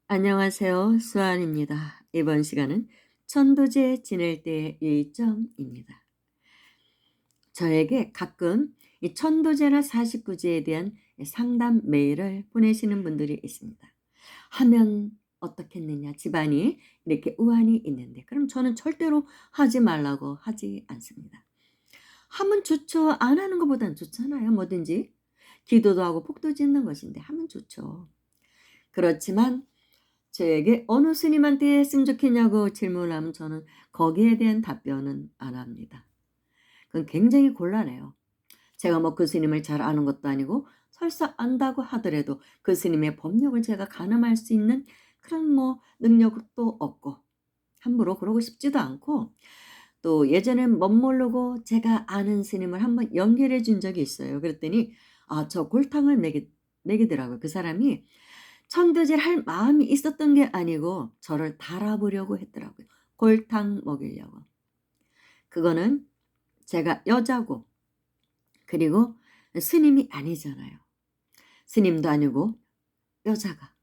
안녕하세요. 수아입니다. 이번 시간은 천도제 지낼 때의 유의점입니다. 저에게 가끔 이 천도제나 49제에 대한 상담 메일을 보내시는 분들이 있습니다. 하면 어떻겠느냐, 집안이 이렇게 우환이 있는데, 그럼 저는 절대로 하지 말라고 하지 않습니다. 하면 좋죠. 안 하는 것보단 좋잖아요. 뭐든지. 기도도 하고 복도 짓는 것인데 하면 좋죠. 그렇지만 저에게 "어느 스님한테 했으면 좋겠냐."고 질문하면 저는 거기에 대한 답변은 안 합니다. 그건 굉장히 곤란해요. 제가 뭐 그 스님을 잘 아는 것도 아니고 설사 안다고 하더라도 그 스님의 법력을 제가 가늠할 수 있는 그런 뭐 능력도 없고 함부로 그러고 싶지도 않고, 또 예전엔 멋모르고 제가 아는 스님을 한번 연결해 준 적이 있어요. 그랬더니 저 골탕을 먹이더라고요. 그 사람이 천도질 할 마음이 있었던 게 아니고 저를 달아보려고 했더라고요. 골탕 먹이려고. 그거는 제가 여자고, 그리고 스님이 아니잖아요. 스님도 아니고 여자가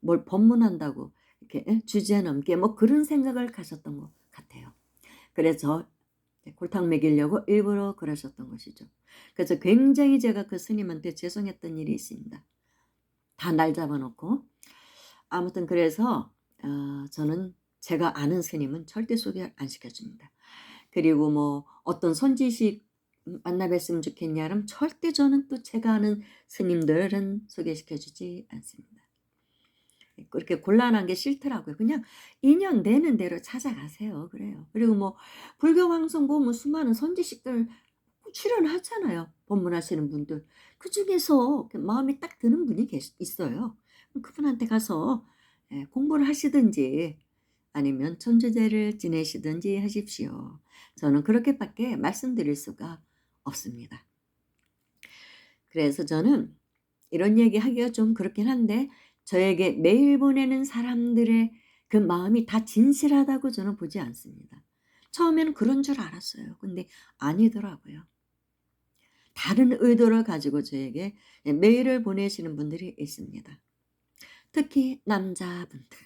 뭘 법문한다고 이렇게 주제넘게 뭐 그런 생각을 가셨던 것 같아요. 그래서 골탕 먹이려고 일부러 그러셨던 것이죠. 그래서 굉장히 제가 그 스님한테 죄송했던 일이 있습니다. 다 날 잡아놓고. 아무튼 그래서 저는 제가 아는 스님은 절대 소개 안 시켜줍니다. 그리고 뭐 어떤 선지식 만나 뵀으면 좋겠냐 그러면 절대 저는 또 제가 아는 스님들은 소개시켜 주지 않습니다. 그렇게 곤란한 게 싫더라고요. 그냥 인연 되는 대로 찾아가세요. 그래요. 그리고 뭐 불교 방송 보면 수많은 선지식들 출연하잖아요. 법문하시는 분들. 그중에서 마음이 딱 드는 분이 있어요. 그럼 그분한테 가서 공부를 하시든지 아니면 천주제를 지내시든지 하십시오. 저는 그렇게밖에 말씀드릴 수가 없습니다. 그래서 저는 이런 얘기하기가 좀 그렇긴 한데, 저에게 메일 보내는 사람들의 그 마음이 다 진실하다고 저는 보지 않습니다. 처음에는 그런 줄 알았어요. 근데 아니더라고요. 다른 의도를 가지고 저에게 메일을 보내시는 분들이 있습니다. 특히 남자분들.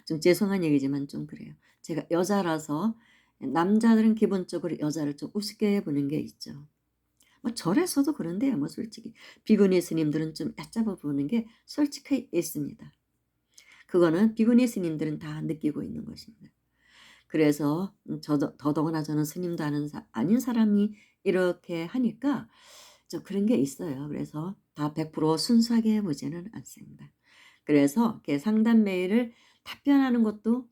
좀 죄송한 얘기지만 좀 그래요. 제가 여자라서 남자들은 기본적으로 여자를 좀 우습게 보는 게 있죠. 뭐 절에서도 그런데요. 뭐 솔직히 비구니 스님들은 좀 얕잡아 보는 게 솔직히 있습니다. 그거는 비구니 스님들은 다 느끼고 있는 것입니다. 그래서 저도 더더구나 저는 스님도 아닌 사람이 이렇게 하니까 저 그런 게 있어요. 그래서 다 100% 순수하게 보지는 않습니다. 그래서 이렇게 상담 메일을 답변하는 것도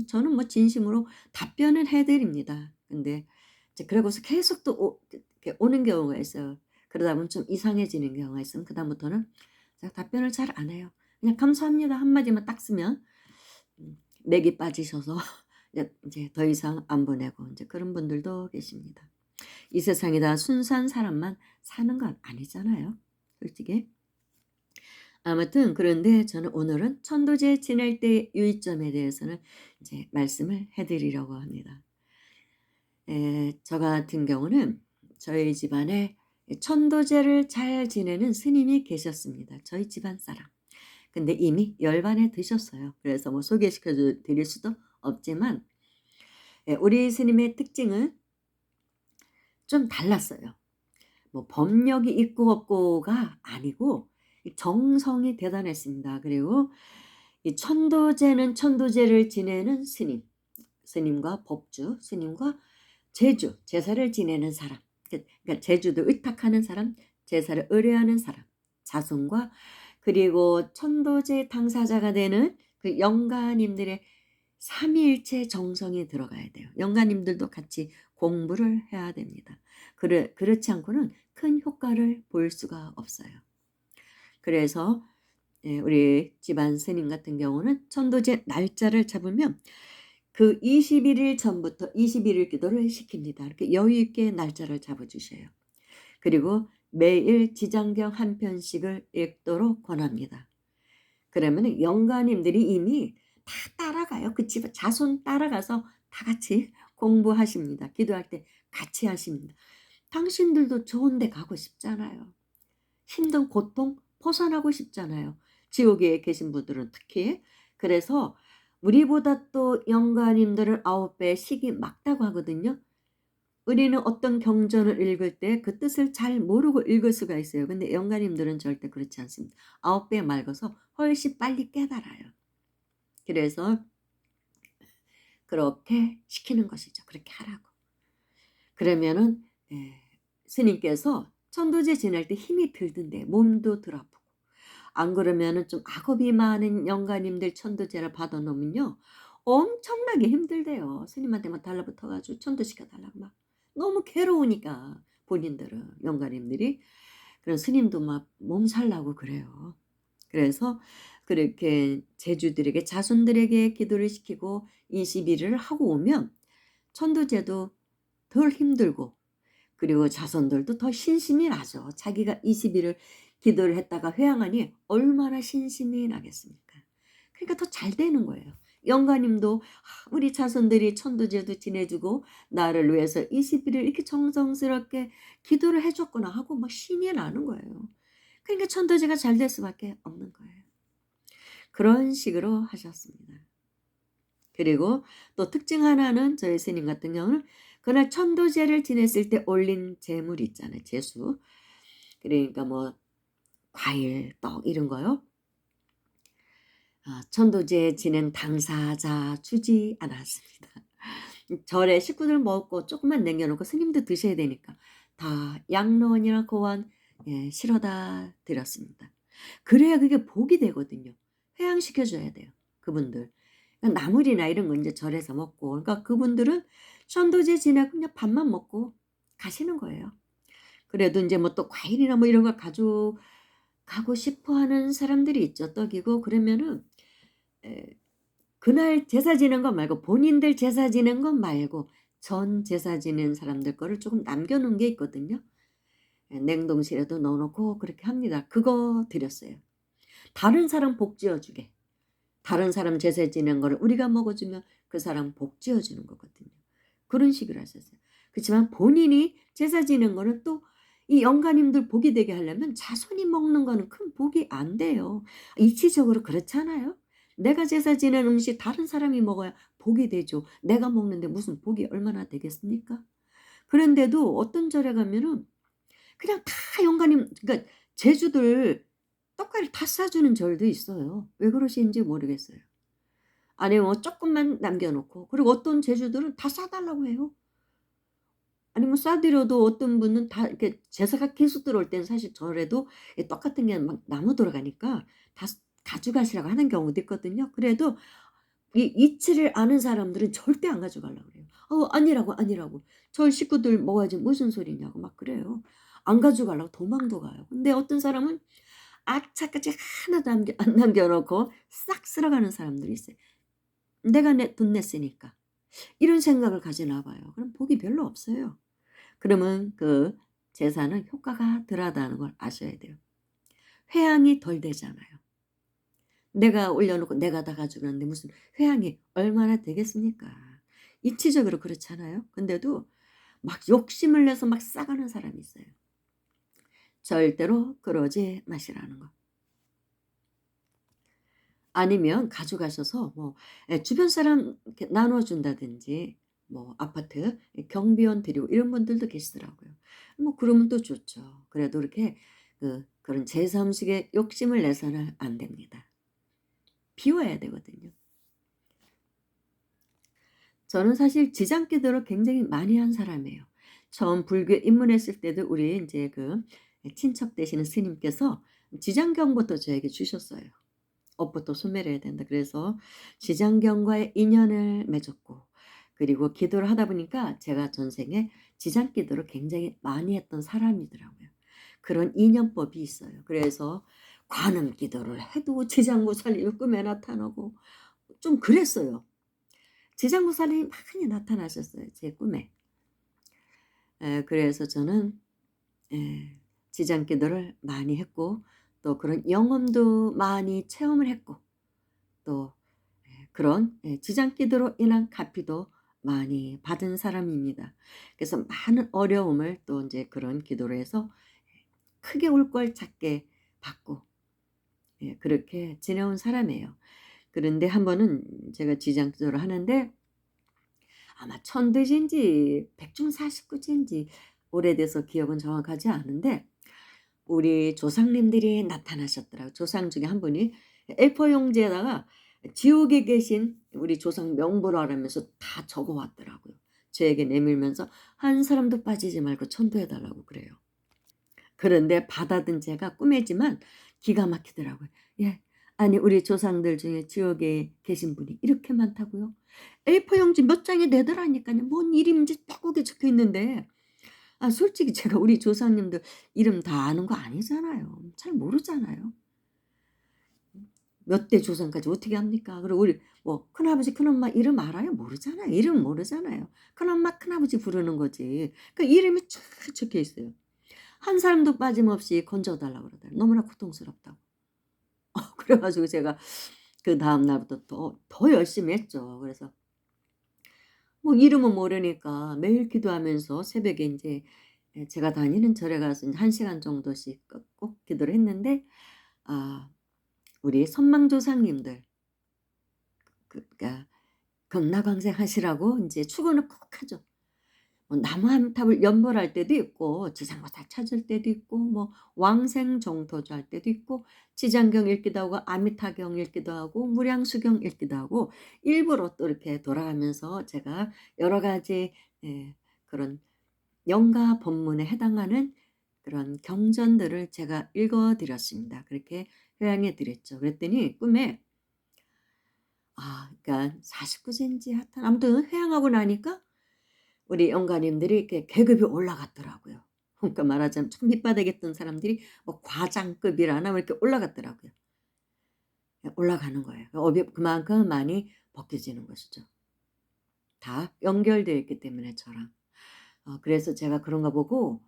저는 뭐 진심으로 답변을 해 드립니다. 근데 이제 그러고서 계속 또 이렇게 오는 경우가 있어요. 그러다 보면 좀 이상해지는 경우가 있으면 그다음부터는 제가 답변을 잘 안 해요. 그냥 "감사합니다." 한 마디만 딱 쓰면 맥이 빠지셔서 이제 더 이상 안 보내고 이제 그런 분들도 계십니다. 이 세상에 다 순수한 사람만 사는 건 아니잖아요, 솔직히. 아무튼 그런데 저는 오늘은 천도제 지낼 때 유의점에 대해서는 이제 말씀을 해 드리려고 합니다. 저 같은 경우는 저희 집안에 천도제를 잘 지내는 스님이 계셨습니다. 저희 집안 사람. 근데 이미 열반에 드셨어요. 그래서 뭐 소개시켜 드릴 수도 없지만, 우리 스님의 특징은 좀 달랐어요. 뭐 법력이 있고 없고가 아니고 이 정성이 대단했습니다. 그리고 이 천도제는 천도제를 지내는 스님, 스님과 법주, 스님과 제주, 제사를 지내는 사람, 그러니까 제주도 의탁하는 사람, 제사를 의뢰하는 사람, 자손과 그리고 천도제 당사자가 되는 그 영가님들의 삼위일체 정성이 들어가야 돼요. 영가님들도 같이 공부를 해야 됩니다. 그렇지 않고는 큰 효과를 볼 수가 없어요. 그래서 우리 집안 스님 같은 경우는 천도제 날짜를 잡으면 그 21일 전부터 21일 기도를 시킵니다. 이렇게 여유 있게 날짜를 잡아 주셔요. 그리고 매일 지장경 한 편씩을 읽도록 권합니다. 그러면 영가님들이 이미 다 따라가요. 그 집 자손 따라가서 다 같이 공부하십니다. 기도할 때 같이 하십니다. 당신들도 좋은 데 가고 싶잖아요. 힘든 고통 벗어나고 싶잖아요. 지옥에 계신 분들은 특히 그래서 우리보다 또 영가님들은 9배 식이 막다고 하거든요. 우리는 어떤 경전을 읽을 때 그 뜻을 잘 모르고 읽을 수가 있어요. 근데 영가님들은 절대 그렇지 않습니다. 9배 맑아서 훨씬 빨리 깨달아요. 그래서 그렇게 시키는 것이죠. 그렇게 하라고. 그러면은 스님께서 천도제 지낼 때 힘이 들던데 몸도 덜 아프고, 안 그러면은 좀 악업이 많은 영가님들 천도제를 받아 놓으면요 엄청나게 힘들대요. 스님한테 막 달라붙어 가지고 천도시켜 달라고 막 너무 괴로우니까 본인들은 영가님들이. 그런 스님도 막 몸살 나고 그래요. 그래서 그렇게 제주들에게 자손들에게 기도를 시키고 20일을 하고 오면 천도제도 덜 힘들고, 그리고 자손들도 더 신심이 나죠. 자기가 20일을 기도를 했다가 회양하니 얼마나 신심이 나겠습니까. 그러니까 더 잘 되는 거예요. 영가님도 우리 자손들이 천도제도 지내주고 나를 위해서 20일을 이렇게 정성스럽게 기도를 해줬구나 하고 막 신이 나는 거예요. 그러니까 천도제가 잘 될 수밖에 없는 거예요. 그런 식으로 하셨습니다. 그리고 또 특징 하나는 저희 스님 같은 경우는 그날 천도제를 지냈을 때 올린 제물 있잖아요. 제수. 그러니까 뭐 과일, 떡 이런 거요. 천도제 지낸 당사자 주지 않았습니다. 절에 식구들 먹고 조금만 남겨놓고 스님도 드셔야 되니까 다 양로원이나 고원 실어다 드렸습니다. 그래야 그게 복이 되거든요. 회양시켜줘야 돼요. 그분들. 그러니까 나물이나 이런 거 이제 절에서 먹고, 그러니까 그분들은 천도제 지내고 그냥 밥만 먹고 가시는 거예요. 그래도 이제 뭐 또 과일이나 뭐 이런 걸 가져가고 싶어 하는 사람들이 있죠. 떡이고 그러면은 에, 그날 제사 지낸 것 말고 본인들 제사 지낸 것 말고 전 제사 지낸 사람들 거를 조금 남겨놓은 게 있거든요. 냉동실에도 넣어놓고 그렇게 합니다. 그거 드렸어요. 다른 사람 복 지어주게. 다른 사람 제사 지낸 거를 우리가 먹어주면 그 사람 복 지어주는 거거든요. 그런 식으로 하셨어요. 그렇지만 본인이 제사 지낸 거는 또 이 영가님들 복이 되게 하려면 자손이 먹는 거는 큰 복이 안 돼요. 이치적으로 그렇잖아요. 내가 제사 지낸 음식 다른 사람이 먹어야 복이 되죠. 내가 먹는데 무슨 복이 얼마나 되겠습니까? 그런데도 어떤 절에 가면은 그냥 다 영가님, 그러니까 제주들 떡갈이 다 싸주는 절도 있어요. 왜 그러시는지 모르겠어요. 아니면 뭐 조금만 남겨놓고, 그리고 어떤 제주들은 다 싸달라고 해요. 아니면 싸드려도 어떤 분은 다 이렇게 제사가 계속 들어올 때는 사실 절에도 떡 같은 게 막 나무 돌아가니까 다 가져가시라고 하는 경우도 있거든요. 그래도 이 이치를 아는 사람들은 절대 안 가져가려고 그래요. 아니라고, 아니라고. "절 식구들 먹어야지 무슨 소리냐."고 막 그래요. 안 가져가려고 도망도 가요. 근데 어떤 사람은 악착같이 하나도 안 남겨 놓고 싹 쓸어가는 사람들이 있어요. '내가 돈 냈으니까.' 이런 생각을 가지나 봐요. 그럼 복이 별로 없어요. 그러면 그 제사는 효과가 덜하다는 걸 아셔야 돼요. 회양이 덜 되잖아요. 내가 올려놓고 내가 다 가져가는데 무슨 회양이 얼마나 되겠습니까? 이치적으로 그렇잖아요. 근데도 막 욕심을 내서 막 싸가는 사람이 있어요. 절대로 그러지 마시라는 거. 아니면 가져가셔서 뭐 주변 사람 이렇게 나눠준다든지, 뭐 아파트 경비원 드리고 이런 분들도 계시더라고요. 뭐 그러면 또 좋죠. 그래도 이렇게 그런 제사 음식에 욕심을 내서는 안 됩니다. 비워야 되거든요. 저는 사실 지장기도를 굉장히 많이 한 사람이에요. 처음 불교에 입문했을 때도 우리 이제 친척 되시는 스님께서 지장경부터 저에게 주셨어요. 옷부터 소멸해야 된다. 그래서 지장경과의 인연을 맺었고, 그리고 기도를 하다 보니까 제가 전생에 지장기도를 굉장히 많이 했던 사람이더라고요. 그런 인연법이 있어요. 그래서 관음기도를 해도 지장보살님이 꿈에 나타나고 좀 그랬어요. 지장보살님이 많이 나타나셨어요. 제 꿈에. 그래서 저는 지장기도를 많이 했고, 또 그런 영험도 많이 체험을 했고, 또 그런 지장기도로 인한 가피도 많이 받은 사람입니다. 그래서 많은 어려움을 또 이제 그런 기도로 해서 크게 올 걸 작게 받고 그렇게 지내온 사람이에요. 그런데 한 번은 제가 지장기도를 하는데 아마 천대지인지 백중사십구지인지 오래돼서 기억은 정확하지 않은데 우리 조상님들이 나타나셨더라고요. 조상 중에 한 분이 A4 용지에다가 지옥에 계신 우리 조상 명부라면서 다 적어 왔더라고요. 저에게 내밀면서 한 사람도 빠지지 말고 천도해 달라고 그래요. 그런데 받아든 제가 꿈이지만 기가 막히더라고요. 예. 아니 우리 조상들 중에 지옥에 계신 분이 이렇게 많다고요? A4 용지 몇 장에 내더라니까요. 뭔 이름인지 딱하게 적혀 있는데 솔직히 제가 우리 조상님들 이름 다 아는 거 아니잖아요. 잘 모르잖아요. 몇 대 조상까지 어떻게 합니까? 그리고 우리 뭐 큰아버지 큰엄마 이름 알아요? 모르잖아요. 이름 모르잖아요. 큰엄마 큰아버지 부르는 거지. 그 이름이 쫙 적혀 있어요. 한 사람도 빠짐없이 건져 달라고 그러더라고요. 너무나 고통스럽다고. 그래 가지고 제가 그다음 날부터 더 열심히 했죠. 그래서 뭐 이름은 모르니까 매일 기도하면서 새벽에 인제 제가 다니는 절에 가서 인제 1 시간 정도씩 꼭 기도를 했는데 아 우리 선망조상님들 그러니까 극락왕생하시라고 인제 축원을 꼭 하죠. 뭐 나무 한 탑을 연벌할 때도 있고 지상보살 찾을 때도 있고 뭐 왕생정토주 할 때도 있고 지장경 읽기도 하고 아미타경 읽기도 하고 무량수경 읽기도 하고 일부러 또 이렇게 돌아가면서 제가 여러 가지 그런 영가 법문에 해당하는 그런 경전들을 제가 읽어 드렸습니다. 그렇게 회양해 드렸죠. 그랬더니 꿈에 그러니까 49 세인지 하여튼 아무튼 회양하고 나니까 우리 영가님들이 이렇게 계급이 올라갔더라고요. 그러니까 말하자면 참 밑바닥에 있던 사람들이 뭐 과장급이라나 뭐 이렇게 올라갔더라고요. 올라가는 거예요. 업이 그만큼 많이 벗겨지는 것이죠. 다 연결되어 있기 때문에 저랑. 그래서 제가 그런 거 보고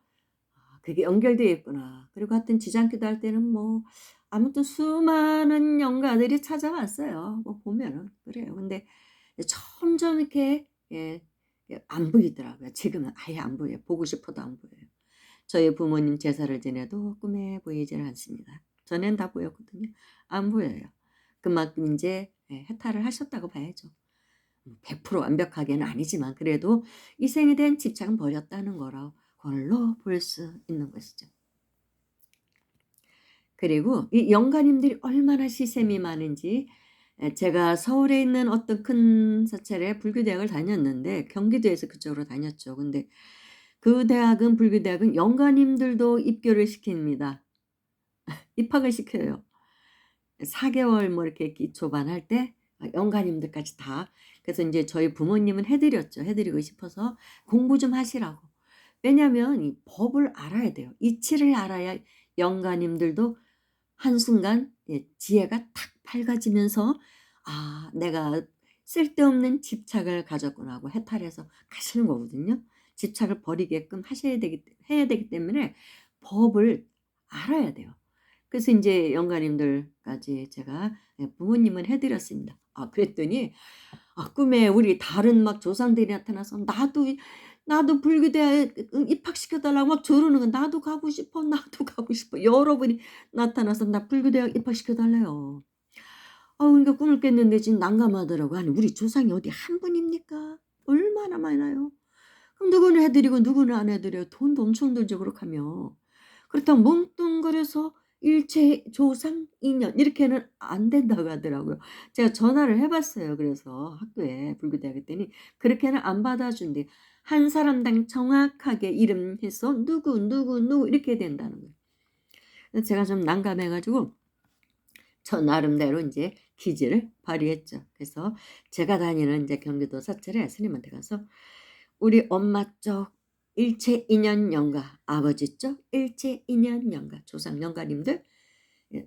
'아 그게 연결되어 있구나.' 그리고 하여튼 지장기도 할 때는 뭐 아무튼 수많은 영가들이 찾아왔어요. 뭐 보면은. 그래요. 근데 점점 이렇게 안 보이더라고요. 지금은 아예 안 보여요. 보고 싶어도 안 보여요. 저희 부모님 제사를 지내도 꿈에 보이질 않습니다. 전엔 다 보였거든요. 안 보여요. 그만큼 인제 해탈을 하셨다고 봐야죠. 100% 완벽하게는 아니지만 그래도 이생에 대한 집착은 버렸다는 거라 걸로 볼 수 있는 것이죠. 그리고 이 영가님들이 얼마나 시샘이 많은지 제가 서울에 있는 어떤 큰 사찰에 불교 대학을 다녔는데 경기도에서 그쪽으로 다녔죠. 근데 그 대학은 불교 대학은 영가님들도 입교를 시킵니다. 입학을 시켜요. 4 개월 뭐 이렇게 기초반 할 때 영가님들까지 다. 그래서 인제 저희 부모님은 해 드렸죠. 해 드리고 싶어서 공부 좀 하시라고. 왜냐하면 이 법을 알아야 돼요. 이치를 알아야 영가님들도 한순간 지혜가 탁 밝아지면서 '아 내가 쓸데없는 집착을 가졌구나.' 하고 해탈해서 가시는 거거든요. 집착을 버리게끔 하셔야 되기 해야 되기 때문에 법을 알아야 돼요. 그래서 인제 영가님들까지 제가 부모님은 해 드렸습니다. 그랬더니 꿈에 우리 다른 막 조상들이 나타나서 "나도 불교대에 입학시켜 달라고 막 저러는 거야. "나도 가고 싶어. 나도 가고 싶어." 여러 분이 나타나서 "나 불교대학 입학시켜 달래요." 그러니까 꿈을 깼는데 지금 난감하더라고요. 아니 우리 조상이 어디 한 분입니까? 얼마나 많아요. 그럼 누구는 해 드리고 누구는 안 해 드려요. 돈도 엄청 들죠 그렇게 하면. 그렇다고 뭉뚱그려서 일체 조상 인연 이렇게는 안 된다고 하더라고요. 제가 전화를 해 봤어요. 그래서 학교에 불교대학 했더니 그렇게는 안 받아준대요. 한 사람당 정확하게 이름해서 누구, 누구, 누구 이렇게 된다는 거예요. 그래서 제가 좀 난감해 가지고 저 나름대로 인제 기지를 발휘했죠. 그래서 제가 다니는 인제 경기도 사찰에 스님한테 가서 우리 엄마 쪽 일체 인연 영가, 아버지 쪽 일체 인연 영가, 조상 영가님들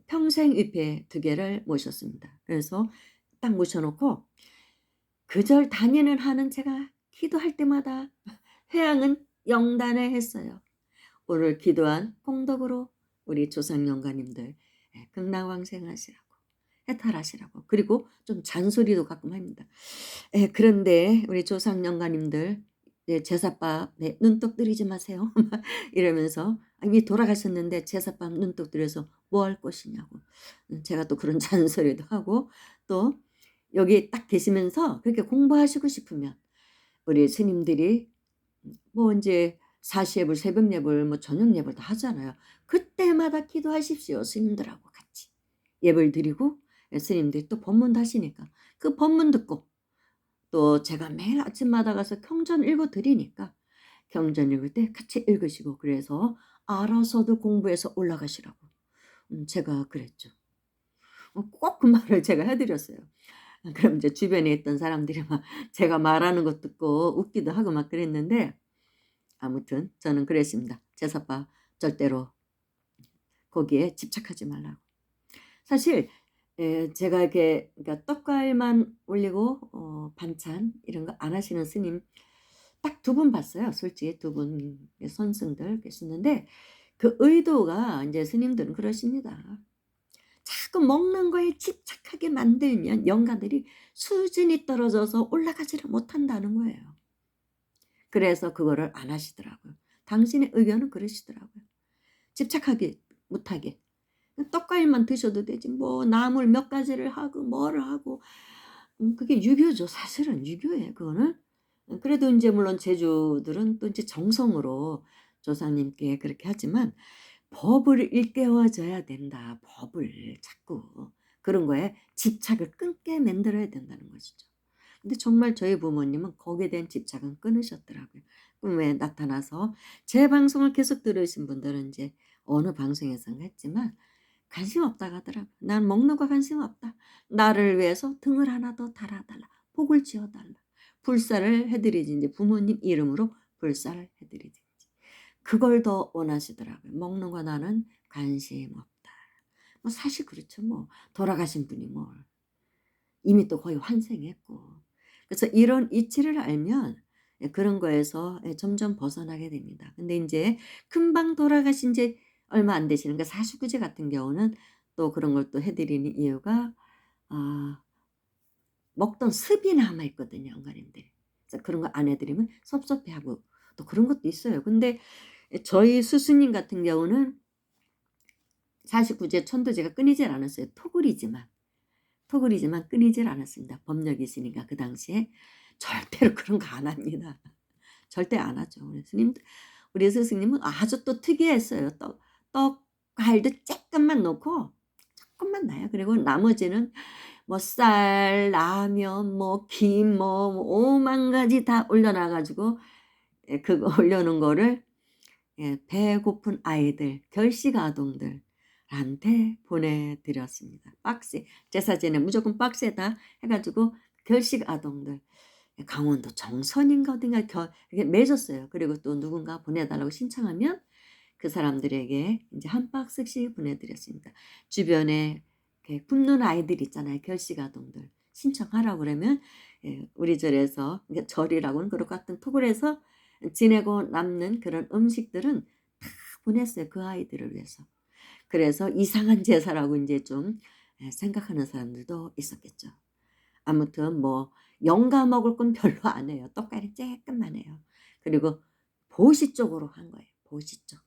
평생 위패 2 개를 모셨습니다. 그래서 딱 모셔 놓고 그 절 다니는 한은 제가 기도할 때마다 회양은 영단을 했어요. 오늘 기도한功德으로 우리 조상 영가님들 극락왕생하시라고 해탈하시라고. 그리고 좀 잔소리도 가끔 합니다. 그런데 우리 조상 영가님들 제삿밥에 눈독 들이지 마세요. 이러면서 이미 돌아가셨는데 제삿밥 눈독 들여서 뭐 할 것이냐고. 제가 또 그런 잔소리도 하고 또 여기 딱 계시면서 그렇게 공부하시고 싶으면 우리 스님들이 뭐 인제 사시예불, 새벽예불, 뭐 저녁예불 다 하잖아요. 그때마다 기도하십시오, 스님들하고 같이. 예불 드리고 스님들이 또 법문도 하시니까 그 법문 듣고 또 제가 매일 아침마다 가서 경전 읽어 드리니까 경전 읽을 때 같이 읽으시고 그래서 알아서들 공부해서 올라가시라고 제가 그랬죠. 꼭 그 말을 제가 해 드렸어요. 그럼 이제 주변에 있던 사람들이 막 제가 말하는 것 듣고 웃기도 하고 막 그랬는데 아무튼 저는 그랬습니다. 제사바 절대로 거기에 집착하지 말라고. 사실 제가 이렇게 그러니까 떡과일만 올리고 반찬 이런 거 안 하시는 스님 딱 두 분 봤어요. 솔직히 두 분 선승들 계셨는데 그 의도가 인제 스님들은 그러십니다. 자꾸 먹는 거에 집착하게 만들면 영가들이 수준이 떨어져서 올라가지를 못한다는 거예요. 그래서 그거를 안 하시더라고요. 당신의 의견은 그러시더라고요. 집착하게 못하게. 떡과일만 드셔도 되지 뭐 나물 몇 가지를 하고 뭐를 하고 그게 유교죠. 사실은 유교예요 그거는. 그래도 인제 물론 제주들은 또 인제 정성으로 조상님께 그렇게 하지만 법을 일깨워 줘야 된다. 법을 자꾸 그런 거에 집착을 끊게 만들어야 된다는 것이죠. 근데 정말 저희 부모님은 거기에 대한 집착은 끊으셨더라고요. 꿈에 나타나서 제 방송을 계속 들으신 분들은 인제 어느 방송에선가 했지만 관심 없다고 하더라고요. "난 먹는 거 관심 없다. 나를 위해서 등을 하나 더 달아 달라. 복을 지어 달라." 불사를 해 드리지 인제 부모님 이름으로 불사를 해 드리든지. 그걸 더 원하시더라고요. "먹는 거 나는 관심 없다." 뭐 사실 그렇죠 뭐. 돌아가신 분이 뭘. 이미 또 거의 환생했고. 그래서 이런 이치를 알면 그런 거에서 점점 벗어나게 됩니다. 근데 인제 금방 돌아가신 지 얼마 안 되시는 그 49제 같은 경우는 또 그런 걸 또 해 드리는 이유가 아 먹던 습이 남아 있거든요, 영가님들이. 그래서 그런 거 안 해 드리면 섭섭해하고 또 그런 것도 있어요. 근데 저희 스승님 같은 경우는 49제 천도제가 끊이질 않았어요. 토글이지만 끊이질 않았습니다. 법력이시니까 그 당시에. 절대로 그런 거 안 합니다. 절대 안 하죠. 우리 스승님은 아주 또 특이했어요. 과일도 쪼끔만 넣고 쪼끔만 놔요. 그리고 나머지는 뭐 쌀, 라면, 뭐 김 뭐 오만 가지 다 올려 놔 가지고 그거 올려 놓은 거를 배고픈 아이들, 결식 아동들한테 보내 드렸습니다. 박스에 제사 지내 무조건 박스에다 해 가지고 결식 아동들 강원도 정선인가 어딘가 이렇게 매 줬어요. 그리고 또 누군가 보내 달라고 신청하면 그 사람들에게 인제 한 박스씩 보내 드렸습니다. 주변에 이렇게 굶는 아이들 있잖아요, 결식 아동들. 신청하라고 그러면 우리 절에서 그러니까 절이라고는 그럴 것 같은 톡을 해서 지내고 남는 그런 음식들은 다 보냈어요, 그 아이들을 위해서. 그래서 이상한 제사라고 인제 좀 생각하는 사람들도 있었겠죠. 아무튼 뭐 영가 먹을 건 별로 안 해요. 떡갈이 쬐끔만 해요. 그리고 보시 쪽으로 한 거예요, 보시 쪽.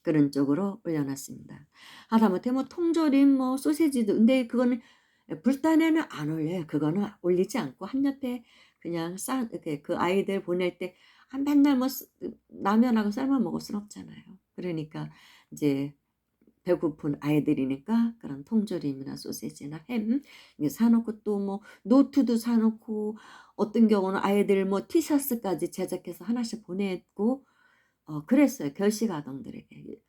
그런 쪽으로 올려 놨습니다. 하다못해 뭐 통조림 뭐 소시지도 근데 그거는 불단에는 안 올려요. 그거는 올리지 않고 한 옆에 그냥 이렇게 그 아이들 보낼 때 맨날 뭐 라면하고 삶아 먹을 순 없잖아요. 그러니까 이제 배고픈 아이들이니까 그런 통조림이나 소시지나 햄 이게 사 놓고 또 뭐 노트도 사 놓고 어떤 경우는 아이들 뭐 티셔츠까지 제작해서 하나씩 보내고 그랬어요. 결식 아동들에게.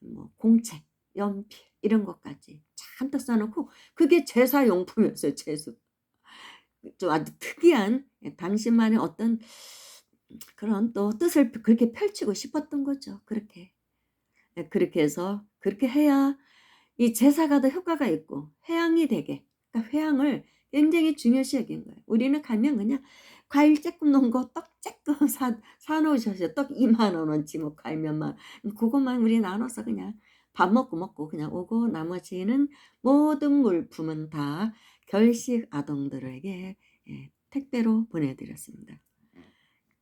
뭐 공책, 연필 이런 것까지 잔뜩 싸 놓고 그게 제사 용품이었어요, 제수. 좀 아주 특이한 당신만의 어떤 그런 또 뜻을 그렇게 펼치고 싶었던 거죠, 그렇게. 그렇게 해서 그렇게 해야 이 제사가 더 효과가 있고 회향이 되게 그러니까 회향을 굉장히 중요시 여긴 거예요. 우리는 가면 그냥 과일 쪼끔 넣은 거 떡 쪼끔 사 놓으셨어요. 떡 20,000원어치 뭐 과일 몇만 고것만 우리 나눠서 그냥 밥 먹고 그냥 오고 나머지는 모든 물품은 다 결식 아동들에게 택배로 보내 드렸습니다.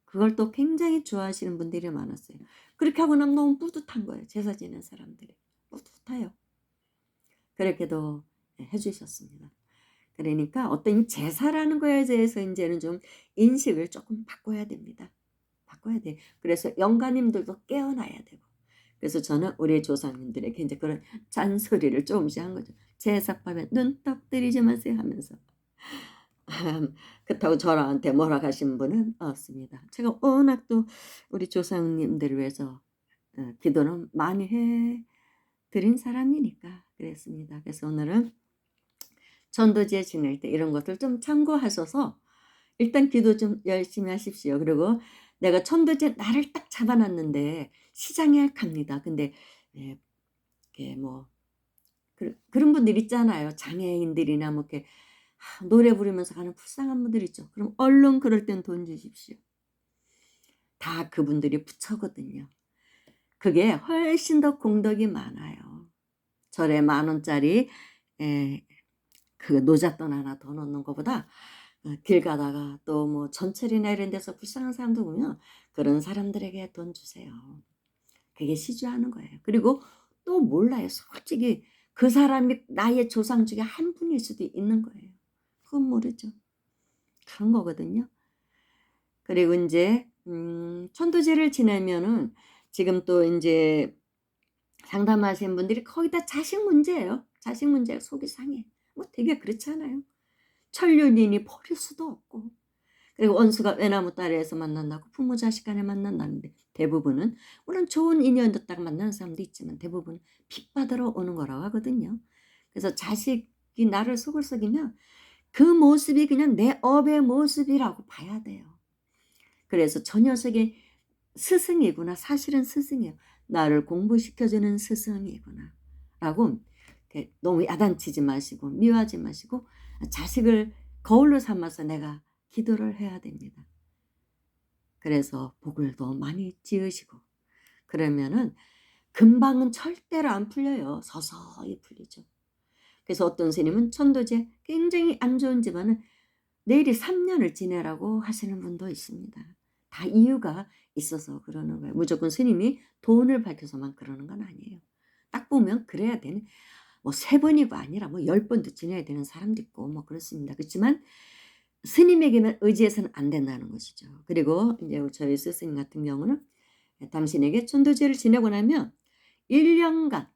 그걸 또 굉장히 좋아하시는 분들이 많았어요. 그렇게 하고 나면 너무 뿌듯한 거예요, 제사 지낸 사람들이. 뿌듯해요. 그렇게도 해 주셨습니다. 그러니까 어떤 제사라는 거에 대해서 인제는 좀 인식을 쪼끔 바꿔야 됩니다. 바꿔야 돼. 그래서 영가님들도 깨어나야 되고. 그래서 저는 우리 조상님들에게 인제 그런 잔소리를 조금씩 한 거죠. "제사밥에 눈떡 들이지 마세요." 하면서. 그렇다고 저한테 뭐라 하신 분은 없습니다. 제가 워낙 또 우리 조상님들을 위해서 기도는 많이 해 드린 사람이니까 그랬습니다. 그래서 오늘은 전도제 지낼 때 이런 것들 좀 참고하셔서 일단 기도 좀 열심히 하십시오. 그리고 내가 천도제 날을 딱 잡아 놨는데 시장에 갑니다. 근데 예 이렇게 뭐 그런 분들 있잖아요. 장애인들이나 뭐 이렇게 노래 부르면서 가는 불쌍한 분들 있죠. 그럼 얼른 그럴 땐 돈 주십시오. 다 그분들이 부처거든요. 그게 훨씬 더 공덕이 많아요. 절에 10,000원짜리 예 그 노잣돈 하나 더 넣는 것보다 길 가다가 또 뭐 전철이나 이런 데서 불쌍한 사람들 보면 그런 사람들에게 돈 주세요. 그게 시주하는 거예요. 그리고 또 몰라요. 솔직히 그 사람이 나의 조상 중에 한 분일 수도 있는 거예요. 그건 모르죠. 그런 거거든요. 그리고 인제 천도제를 지내면은 지금 또 인제 상담하신 분들이 거의 다 자식 문제예요. 자식 문제가 속이 상해. 뭐 되게 그렇잖아요. 천륜이니 버릴 수도 없고. 그리고 원수가 외나무 다리에서 만난다고 부모 자식 간에 만난다는데 대부분은 물론 좋은 인연이었다가 만나는 사람도 있지만 대부분은 빚받으러 오는 거라고 하거든요. 그래서 자식이 나를 속을 썩이면 그 모습이 그냥 내 업의 모습이라고 봐야 돼요. 그래서 저 녀석이 스승이구나. 사실은 스승이에요. 나를 공부시켜 주는 스승이구나. 라고 이렇게 너무 야단치지 마시고 미워하지 마시고 자식을 거울로 삼아서 내가 기도를 해야 됩니다. 그래서 복을 더 많이 지으시고 그러면은 금방은 절대로 안 풀려요. 서서히 풀리죠. 그래서 어떤 스님은 천도제 굉장히 안 좋은지만은 내일이 3년을 지내라고 하시는 분도 있습니다. 다 이유가 있어서 그러는 거예요. 무조건 스님이 돈을 밝혀서만 그러는 건 아니에요. 딱 보면 그래야 되는 뭐 3번이고 아니라 뭐 10번도 지내야 되는 사람도 있고 뭐 그렇습니다. 그렇지만 스님에게만 의지해서는 안 된다는 것이죠. 그리고 이제 저희 스승님 같은 경우는 당신에게 천도제를 지내고 나면 1년간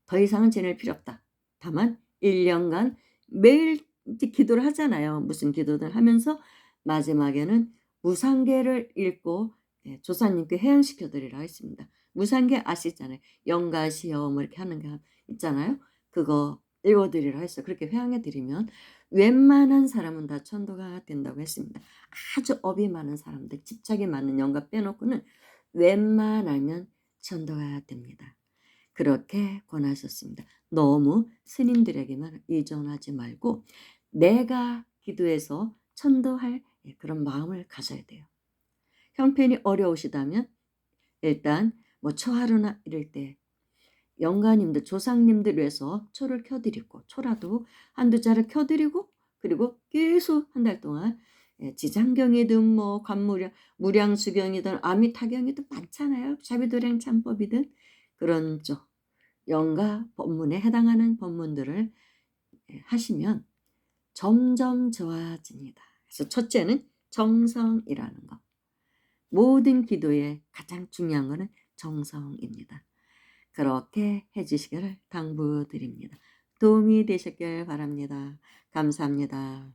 더 이상은 지낼 필요 없다. 다만 1년간 매일 이제 기도를 하잖아요. 무슨 기도들 하면서 마지막에는 무상계를 읽고 예 조사님께 해양시켜 드리라 했습니다. 무상계 아시잖아요. 영가시여 뭐 이렇게 하는 게 있잖아요. 그거 읽어 드리라 했어요. 그렇게 회양해 드리면 웬만한 사람은 다 천도가 된다고 했습니다. 아주 업이 많은 사람들, 집착이 많은 영가 빼놓고는 웬만하면 천도가 됩니다. 그렇게 권하셨습니다. 너무 스님들에게만 의존하지 말고 내가 기도해서 천도할 예 그런 마음을 가져야 돼요. 형편이 어려우시다면 일단 뭐 초하루나 이럴 때 영가님들 조상님들 위해서 초를 켜 드리고 초라도 한두 자루 켜 드리고 그리고 계속 한 달 동안 예 지장경이든 뭐 관무량 무량수경이든 아미타경이든 많잖아요. 자비도량 참법이든 그런 쪽 영가 법문에 해당하는 법문들을 예 하시면 점점 좋아집니다. 그래서 첫째는 정성이라는 것. 모든 기도의 가장 중요한 것은 정성입니다. 그렇게 해 주시기를 당부드립니다. 도움이 되셨길 바랍니다. 감사합니다.